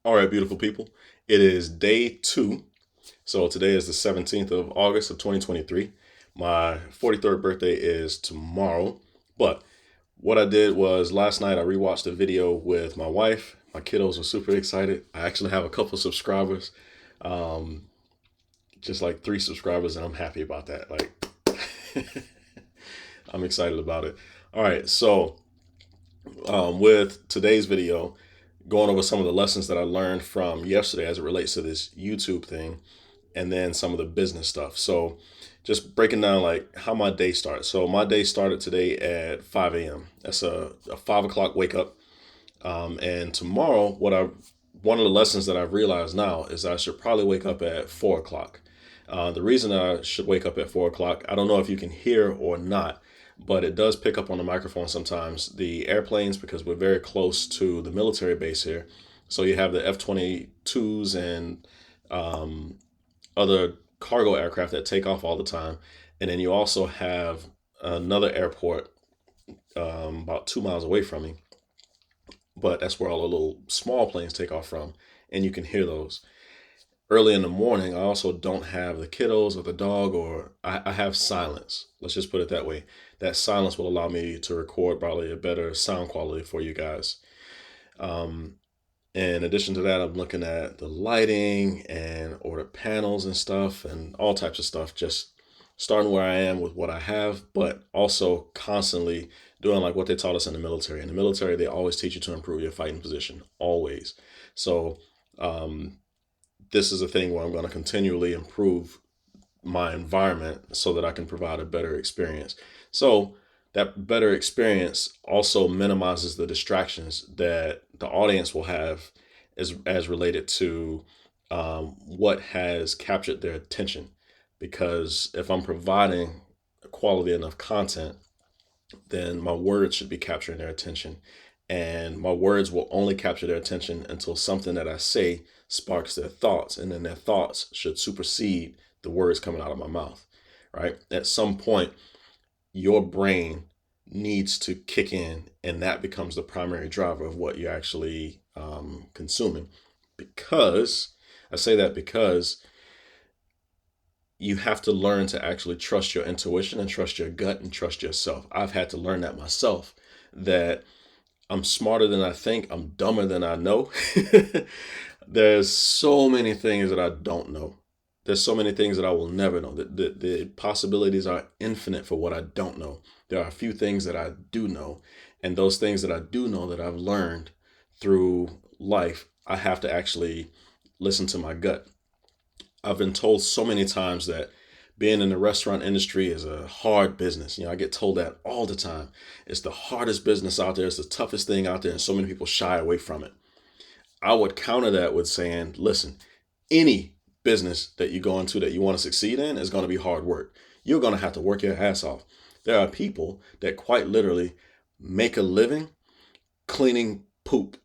All right, beautiful people. It is day two. So today is the 17th of August of 2023. My 43rd birthday is tomorrow. But what I did was last night I rewatched a video with my wife. My kiddos were super excited. I actually have a couple subscribers, um, just like 3 subscribers, and I'm happy about that. Like, I'm excited about it. All right, so with today's video, going over some of the lessons that I learned from yesterday as it relates to this YouTube thing, and then some of the business stuff. So, just breaking down like how my day started. So, my day started today at 5 a.m. That's a 5 o'clock wake up. And tomorrow, one of the lessons that I've realized now is I should probably wake up at 4 o'clock. The reason I should wake up at 4 o'clock, I don't know if you can hear or not, but it does pick up on the microphone sometimes. The airplanes, because we're very close to the military base here, so you have the F-22s and other cargo aircraft that take off all the time, and then you also have another airport about 2 miles away from me, but that's where all the little small planes take off from, and you can hear those. Early in the morning, I also don't have the kiddos or the dog, or I have silence. Let's just put it that way. That silence will allow me to record probably a better sound quality for you guys. Um, in addition to that, I'm looking at the lighting and order panels and stuff and all types of stuff, just starting where I am with what I have, but also constantly doing like what they taught us in the military. In the military, they always teach you to improve your fighting position, always. So, this is a thing where I'm going to continually improve my environment so that I can provide a better experience. So that better experience also minimizes the distractions that the audience will have as related to what has captured their attention. Because if I'm providing quality enough content, then my words should be capturing their attention. And my words will only capture their attention until something that I say sparks their thoughts. And then their thoughts should supersede the words coming out of my mouth, right? At some point, your brain needs to kick in, and that becomes the primary driver of what you're actually consuming. Because I say that because you have to learn to actually trust your intuition and trust your gut and trust yourself. I've had to learn that myself, that I'm smarter than I think, I'm dumber than I know. There's so many things that I don't know. There's so many things that I will never know. The possibilities are infinite for what I don't know. There are a few things that I do know. And those things that I do know that I've learned through life, I have to actually listen to my gut. I've been told so many times that being in the restaurant industry is a hard business. I get told that all the time. It's the hardest business out there. It's the toughest thing out there, and so many people shy away from it. I would counter that with saying, listen, any business that you go into that you want to succeed in is going to be hard work. You're going to have to work your ass off. There are people that quite literally make a living cleaning poop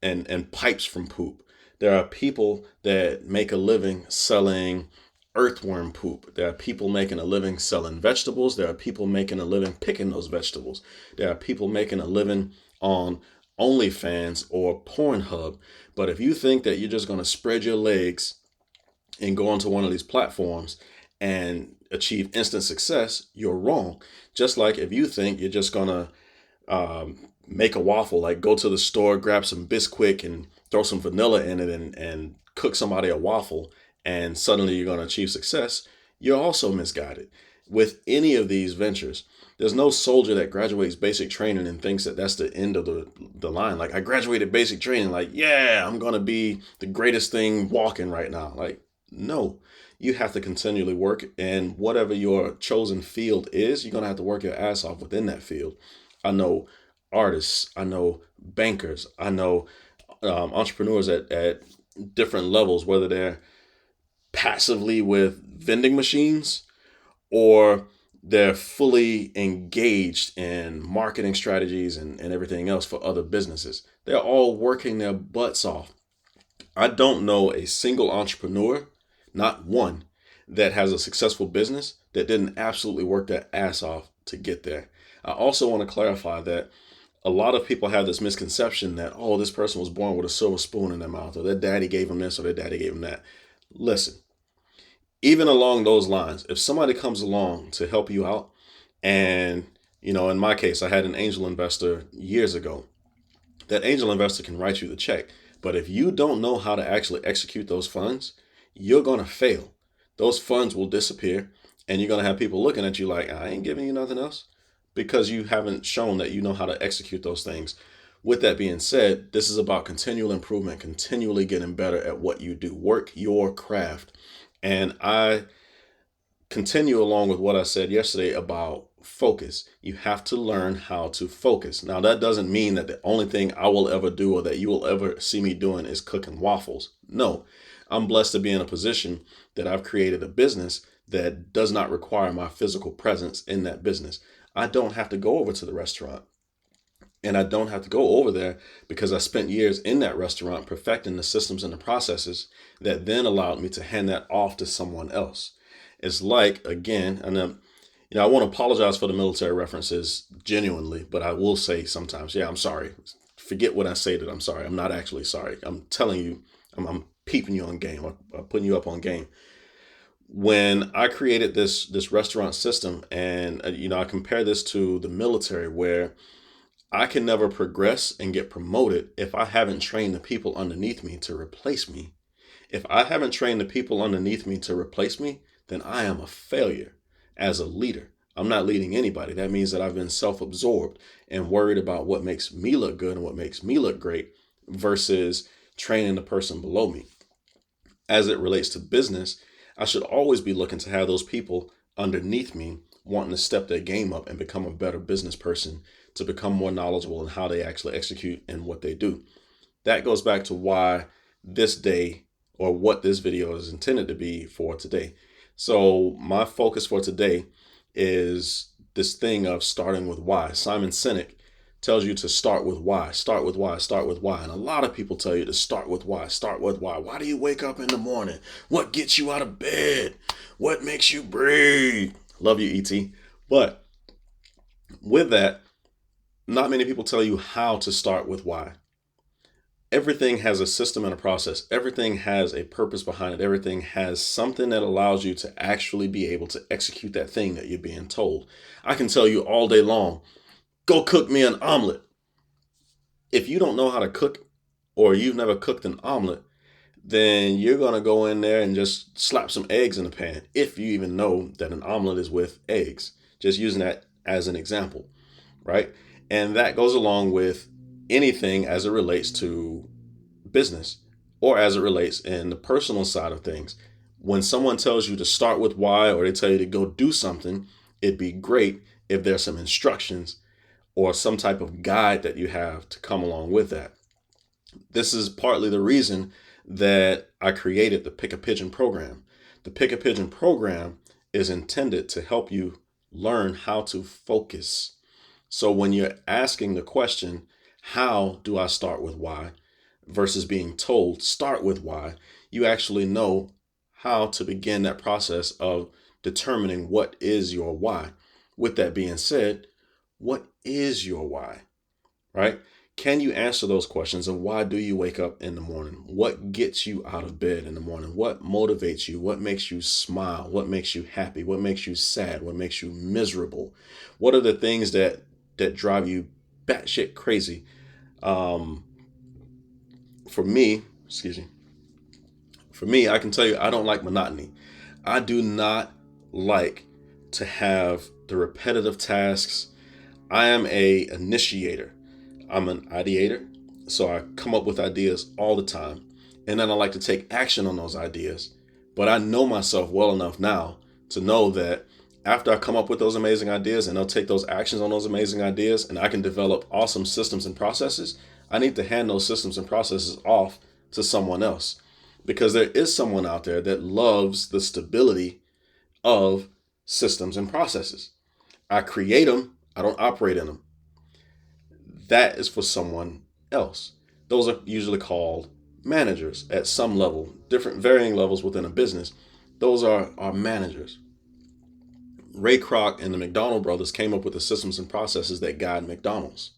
and pipes from poop. There are people that make a living selling earthworm poop. There are people making a living selling vegetables. There are people making a living picking those vegetables. There are people making a living on OnlyFans or Pornhub. But if you think that you're just going to spread your legs and go onto one of these platforms and achieve instant success, you're wrong. Just like if you think you're just going to make a waffle, like go to the store, grab some Bisquick and throw some vanilla in it and cook somebody a waffle, and suddenly you're going to achieve success, you're also misguided. With any of these ventures, there's no soldier that graduates basic training and thinks that that's the end of the line. Like, I graduated basic training, like, yeah, I'm going to be the greatest thing walking right now. Like, no, you have to continually work, and whatever your chosen field is, you're going to have to work your ass off within that field. I know artists, I know bankers, I know entrepreneurs at different levels, whether they're passively with vending machines or they're fully engaged in marketing strategies and everything else for other businesses. They're all working their butts off. I don't know a single entrepreneur, not one, that has a successful business that didn't absolutely work their ass off to get there. I also want to clarify that A lot of people have this misconception that, oh, this person was born with a silver spoon in their mouth, or their daddy gave them this, or their daddy gave them that. Listen, even along those lines, if somebody comes along to help you out, and, in my case, I had an angel investor years ago. That angel investor can write you the check. But if you don't know how to actually execute those funds, you're going to fail. Those funds will disappear, and you're going to have people looking at you like, I ain't giving you nothing else, because you haven't shown that you know how to execute those things. With that being said, this is about continual improvement, continually getting better at what you do. Work your craft. And I continue along with what I said yesterday about focus. You have to learn how to focus. Now, that doesn't mean that the only thing I will ever do or that you will ever see me doing is cooking waffles. No, I'm blessed to be in a position that I've created a business that does not require my physical presence in that business. I don't have to go over to the restaurant. And I don't have to go over there because I spent years in that restaurant perfecting the systems and the processes that then allowed me to hand that off to someone else. It's like, again, and I want to apologize for the military references genuinely, but I will say sometimes, yeah, I'm sorry. Forget when I say that I'm sorry. I'm not actually sorry. I'm telling you, I'm peeping you on game. I'm putting you up on game. When I created this restaurant system, and I compare this to the military, where I can never progress and get promoted if I haven't trained the people underneath me to replace me. If I haven't trained the people underneath me to replace me, then I am a failure as a leader. I'm not leading anybody. That means that I've been self absorbed and worried about what makes me look good and what makes me look great versus training the person below me. As it relates to business, I should always be looking to have those people underneath me wanting to step their game up and become a better business person, to become more knowledgeable in how they actually execute and what they do. That goes back to why this day, or what this video is intended to be for today. So my focus for today is this thing of starting with why. Simon Sinek tells you to start with why, start with why, start with why. And a lot of people tell you to start with why, start with why. Why do you wake up in the morning? What gets you out of bed? What makes you breathe? Love you, E.T. But with that, not many people tell you how to start with why. Everything has a system and a process. Everything has a purpose behind it. Everything has something that allows you to actually be able to execute that thing that you're being told. I can tell you all day long, go cook me an omelet. If you don't know how to cook, or you've never cooked an omelet, then you're going to go in there and just slap some eggs in the pan, if you even know that an omelet is with eggs. Just using that as an example, right? And that goes along with anything as it relates to business, or as it relates in the personal side of things. When someone tells you to start with why, or they tell you to go do something, it'd be great if there's some instructions or some type of guide that you have to come along with that. This is partly the reason that I created the Pick a Pigeon program. The Pick a Pigeon program is intended to help you learn how to focus. So when you're asking the question, how do I start with why, versus being told, start with why, you actually know how to begin that process of determining what is your why. With that being said, what is your why, right? Can you answer those questions of why do you wake up in the morning? What gets you out of bed in the morning? What motivates you? What makes you smile? What makes you happy? What makes you sad? What makes you miserable? What are the things that drive you batshit crazy? For me, excuse me, for me, I can tell you I don't like monotony. I do not like to have the repetitive tasks. I am a initiator. I'm an ideator, so I come up with ideas all the time. And then I like to take action on those ideas. But I know myself well enough now to know that after I come up with those amazing ideas and I'll take those actions on those amazing ideas and I can develop awesome systems and processes, I need to hand those systems and processes off to someone else. Because there is someone out there that loves the stability of systems and processes. I create them, I don't operate in them. That is for someone else. Those are usually called managers at some level, different varying levels within a business. Those are managers. Ray Kroc and the McDonald brothers came up with the systems and processes that guide McDonald's.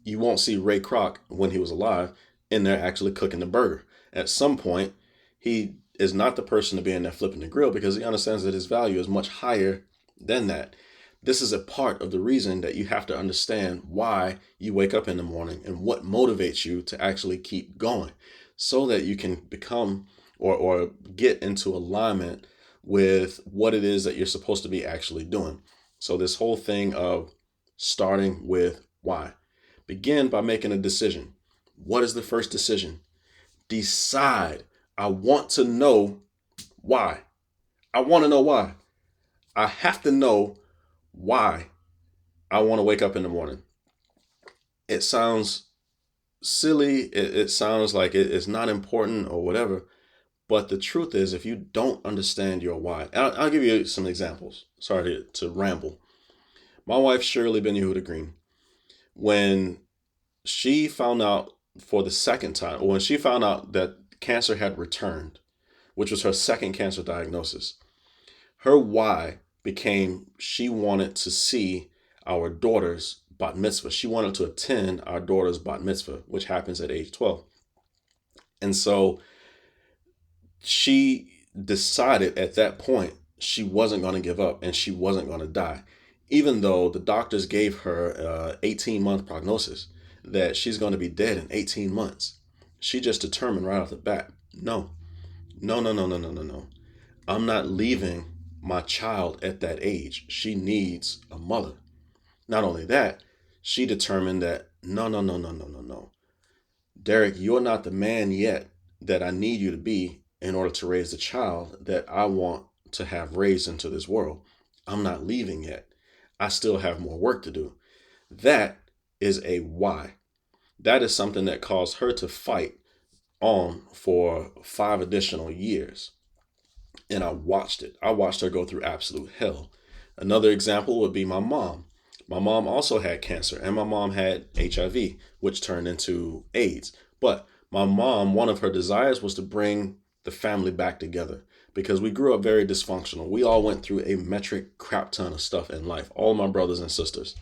You won't see Ray Kroc when he was alive in there actually cooking the burger. At some point, he is not the person to be in there flipping the grill because he understands that his value is much higher than that. This is a part of the reason that you have to understand why you wake up in the morning and what motivates you to actually keep going so that you can become or get into alignment with what it is that you're supposed to be actually doing. So, this whole thing of starting with why. Begin by making a decision. What is the first decision? Decide. I want to know why. I want to know why. I have to know why I want to wake up in the morning. It sounds silly. It sounds like it's not important or whatever. But the truth is, if you don't understand your why, I'll give you some examples. Sorry to ramble. My wife, Shirley Benny Huda Green, when she found out for the second time, or when she found out that cancer had returned, which was her second cancer diagnosis, her why became she wanted to see our daughter's bat mitzvah. She wanted to attend our daughter's bat mitzvah, which happens at age 12. And so she decided at that point she wasn't going to give up and she wasn't going to die, even though the doctors gave her 18-month prognosis that she's going to be dead in 18 months. She just determined right off the bat, no, no, no, no, no, no, no, no. I'm not leaving my child at that age. She needs a mother. Not only that, she determined that no, no, no, no, no, no, no. Derek, you're not the man yet that I need you to be in order to raise the child that I want to have raised into this world. I'm not leaving yet. I still have more work to do. That is a why. That is something that caused her to fight on for 5 additional years. And I watched it. I watched her go through absolute hell. Another example would be my mom. My mom also had cancer, and my mom had HIV, which turned into AIDS. But my mom, one of her desires was to bring the family back together because we grew up very dysfunctional. We all went through a metric crap ton of stuff in life, all my brothers and sisters.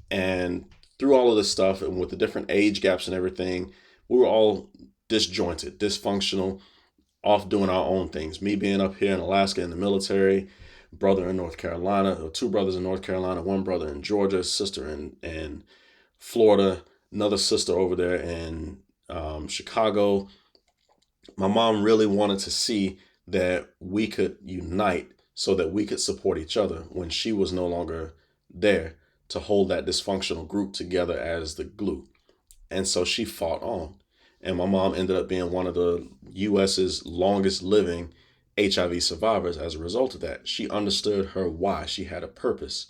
And through all of this stuff and with the different age gaps and everything, we were all disjointed, dysfunctional, off doing our own things. Me being up here in Alaska in the military, brother in North Carolina, or 2 brothers in North Carolina, 1 brother in Georgia, sister in Florida, another sister over there in Chicago. My mom really wanted to see that we could unite so that we could support each other when she was no longer there to hold that dysfunctional group together as the glue. And so she fought on. And my mom ended up being one of the US's longest living HIV survivors as a result of that. She understood her why. She had a purpose.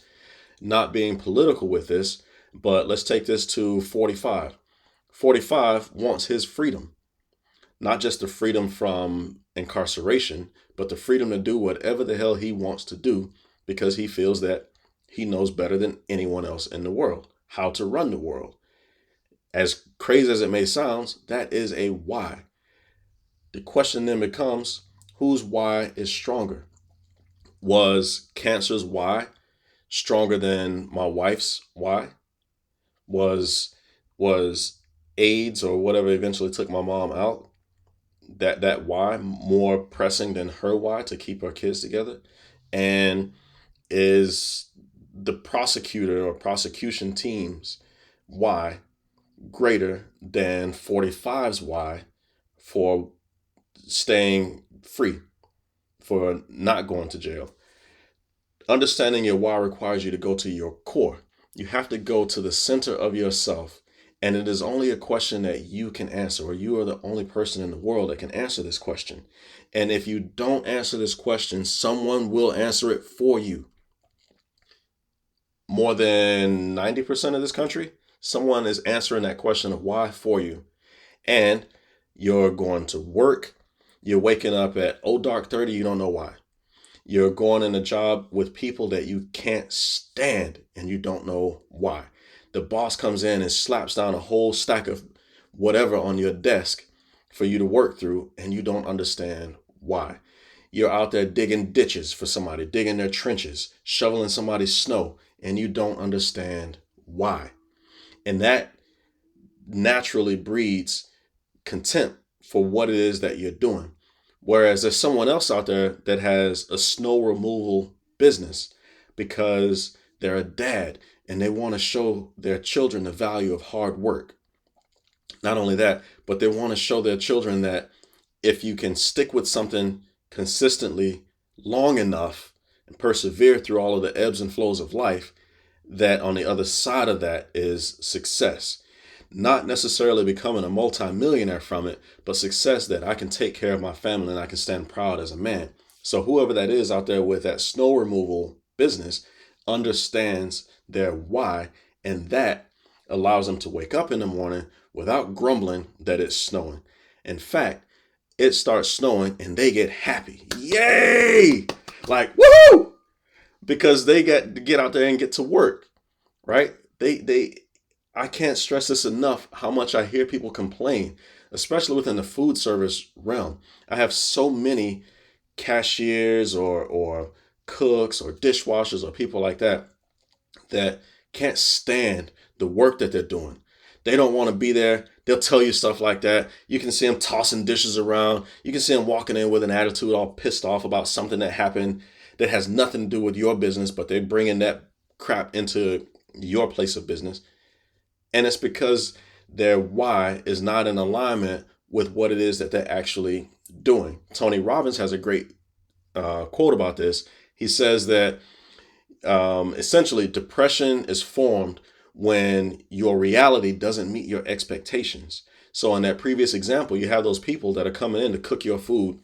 Not being political with this, but let's take this to 45. 45 wants his freedom. Not just the freedom from incarceration, but the freedom to do whatever the hell he wants to do because he feels that he knows better than anyone else in the world how to run the world. As crazy as it may sound, that is a why. The question then becomes, whose why is stronger? Was cancer's why stronger than my wife's why? Was AIDS or whatever eventually took my mom out, that why more pressing than her why to keep our kids together? And is the prosecutor or prosecution team's why greater than 45's why for staying free, for not going to jail? Understanding your why requires you to go to your core. You have to go to the center of yourself. And it is only a question that you can answer, or you are the only person in the world that can answer this question. And if you don't answer this question, someone will answer it for you. More than 90% of this country, someone is answering that question of why for you. And you're going to work. You're waking up at dark 30. You don't know why. You're going in a job with people that you can't stand and you don't know why. The boss comes in and slaps down a whole stack of whatever on your desk for you to work through and you don't understand why. You're out there digging ditches for somebody, digging their trenches, shoveling somebody's snow, and you don't understand why. And that naturally breeds contempt for what it is that you're doing. Whereas there's someone else out there that has a snow removal business because they're a dad and they want to show their children the value of hard work. Not only that, but they want to show their children that if you can stick with something consistently long enough and persevere through all of the ebbs and flows of life, that on the other side of that is success. Not necessarily becoming a multimillionaire from it, but success that I can take care of my family and I can stand proud as a man. So whoever that is out there with that snow removal business understands their why, and that allows them to wake up in the morning without grumbling that it's snowing. In fact, it starts snowing and they get happy. Yay! Like, woohoo! Because they get to get out there and get to work, right? I can't stress this enough how much I hear people complain, especially within the food service realm. I have so many cashiers or cooks or dishwashers or people like that that can't stand the work that they're doing. They don't want to be there. They'll tell you stuff like that. You can see them tossing dishes around. You can see them walking in with an attitude, all pissed off about something that happened that has nothing to do with your business, but they're bringing that crap into your place of business. And it's because their why is not in alignment with what it is that they're actually doing. Tony Robbins has a great quote about this. He says that essentially depression is formed when your reality doesn't meet your expectations. So in that previous example, you have those people that are coming in to cook your food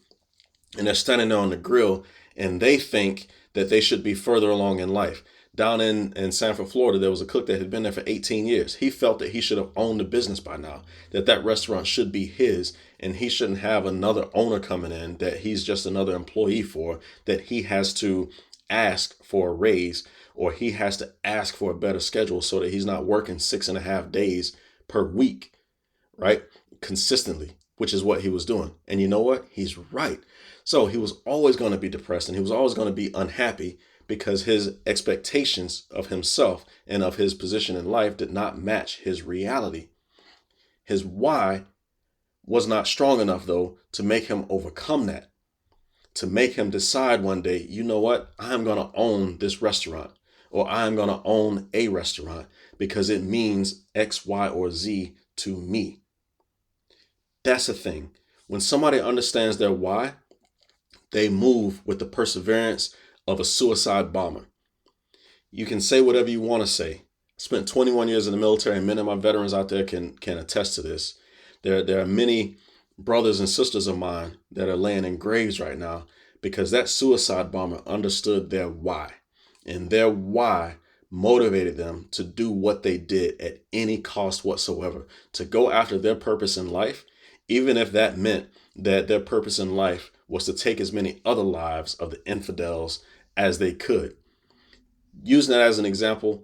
and they're standing there on the grill and they think that they should be further along in life. Down in Sanford, Florida, there was a cook that had been there for 18 years. He felt that he should have owned the business by now, that that restaurant should be his, and he shouldn't have another owner coming in that he's just another employee for, that he has to ask for a raise or he has to ask for a better schedule so that he's not working 6.5 days per week, right? Consistently, which is what he was doing. And you know what? He's right. So he was always going to be depressed and he was always going to be unhappy because his expectations of himself and of his position in life did not match his reality. His why was not strong enough, though, to make him overcome that, to make him decide one day, you know what, I'm going to own this restaurant or I'm going to own a restaurant because it means X, Y, or Z to me. That's the thing. When somebody understands their why, they move with the perseverance of a suicide bomber. You can say whatever you want to say. I spent 21 years in the military, and many of my veterans out there can attest to this. There are many brothers and sisters of mine that are laying in graves right now because that suicide bomber understood their why. And their why motivated them to do what they did at any cost whatsoever, to go after their purpose in life, even if that meant that their purpose in life was to take as many other lives of the infidels as they could. Using that as an example,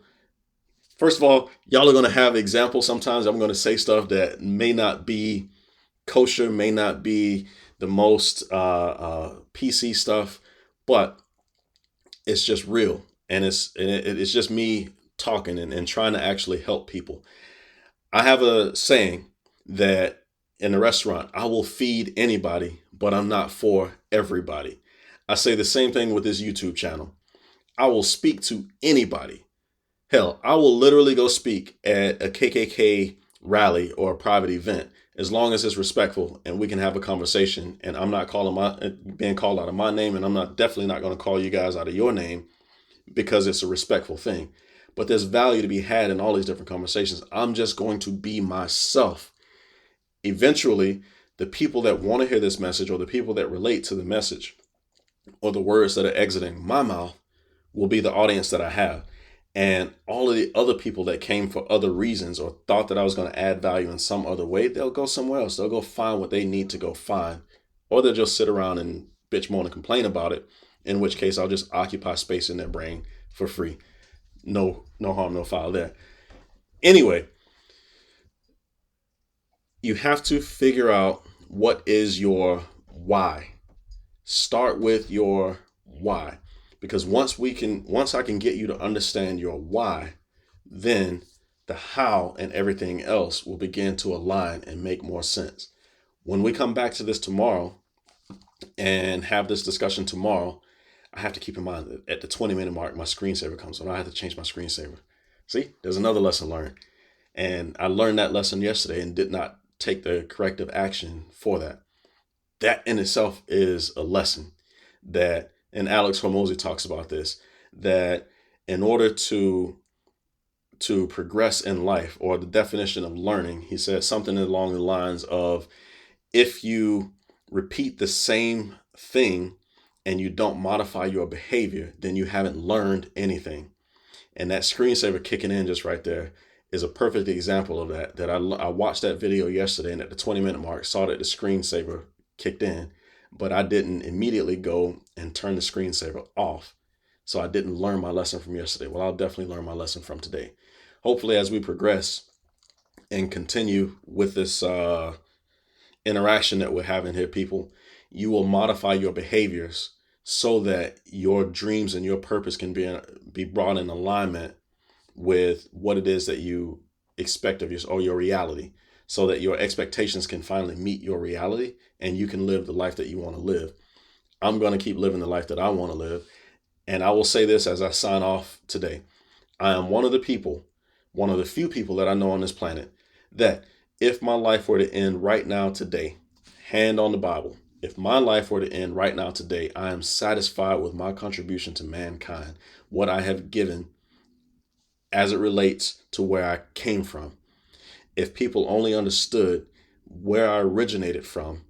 first of all, y'all are going to have examples. Sometimes I'm going to say stuff that may not be kosher, may not be the most PC stuff, but it's just real. And it's just me talking and trying to actually help people. I have a saying that in a restaurant, I will feed anybody, but I'm not for everybody. I say the same thing with this YouTube channel. I will speak to anybody. Hell, I will literally go speak at a KKK rally or a private event as long as it's respectful and we can have a conversation and I'm not being called out of my name, and I'm not definitely not going to call you guys out of your name because it's a respectful thing. But there's value to be had in all these different conversations. I'm just going to be myself. Eventually, the people that want to hear this message or the people that relate to the message or the words that are exiting my mouth will be the audience that I have. And all of the other people that came for other reasons or thought that I was going to add value in some other way, they'll go somewhere else. They'll go find what they need to go find. Or they'll just sit around and bitch, moan, and complain about it, in which case I'll just occupy space in their brain for free. No harm, no foul there. Anyway, you have to figure out what is your why. Start with your why. Because once I can get you to understand your why, then the how and everything else will begin to align and make more sense. When we come back to this tomorrow and have this discussion tomorrow, I have to keep in mind that at the 20-minute mark, my screensaver comes on. I have to change my screensaver. See, there's another lesson learned. And I learned that lesson yesterday and did not take the corrective action for that. That in itself is a lesson that, and Alex Hormozy talks about this, that in order to progress in life, or the definition of learning, he says something along the lines of, if you repeat the same thing and you don't modify your behavior, then you haven't learned anything. And that screensaver kicking in just right there is a perfect example of that. That I watched that video yesterday, and at the 20-minute mark saw that the screensaver kicked in, but I didn't immediately go and turn the screensaver off. So I didn't learn my lesson from yesterday. Well, I'll definitely learn my lesson from today. Hopefully, as we progress and continue with this interaction that we're having here, people, you will modify your behaviors so that your dreams and your purpose can be brought in alignment with what it is that you expect of your reality, so that your expectations can finally meet your reality and you can live the life that you want to live. I'm going to keep living the life that I want to live. And I will say this as I sign off today. I am one of the few people that I know on this planet, that if my life were to end right now today, hand on the Bible, if my life were to end right now today, I am satisfied with my contribution to mankind, what I have given as it relates to where I came from. If people only understood where I originated from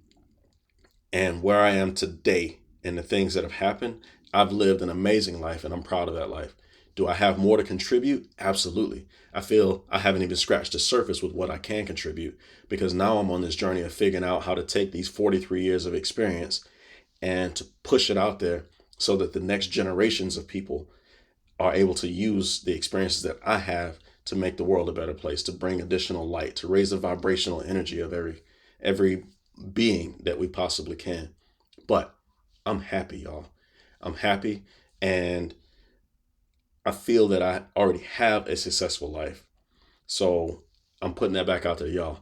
and where I am today and the things that have happened, I've lived an amazing life and I'm proud of that life. Do I have more to contribute? Absolutely. I feel I haven't even scratched the surface with what I can contribute, because now I'm on this journey of figuring out how to take these 43 years of experience and to push it out there so that the next generations of people are able to use the experiences that I have to make the world a better place, to bring additional light, to raise the vibrational energy of every being that we possibly can. But I'm happy, y'all. I'm happy, and I feel that I already have a successful life. So I'm putting that back out there, y'all.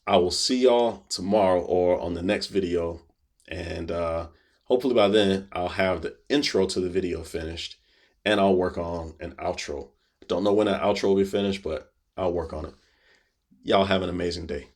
I will see y'all tomorrow or on the next video. And hopefully by then I'll have the intro to the video finished and I'll work on an outro. Don't know when that outro will be finished, but I'll work on it. Y'all have an amazing day.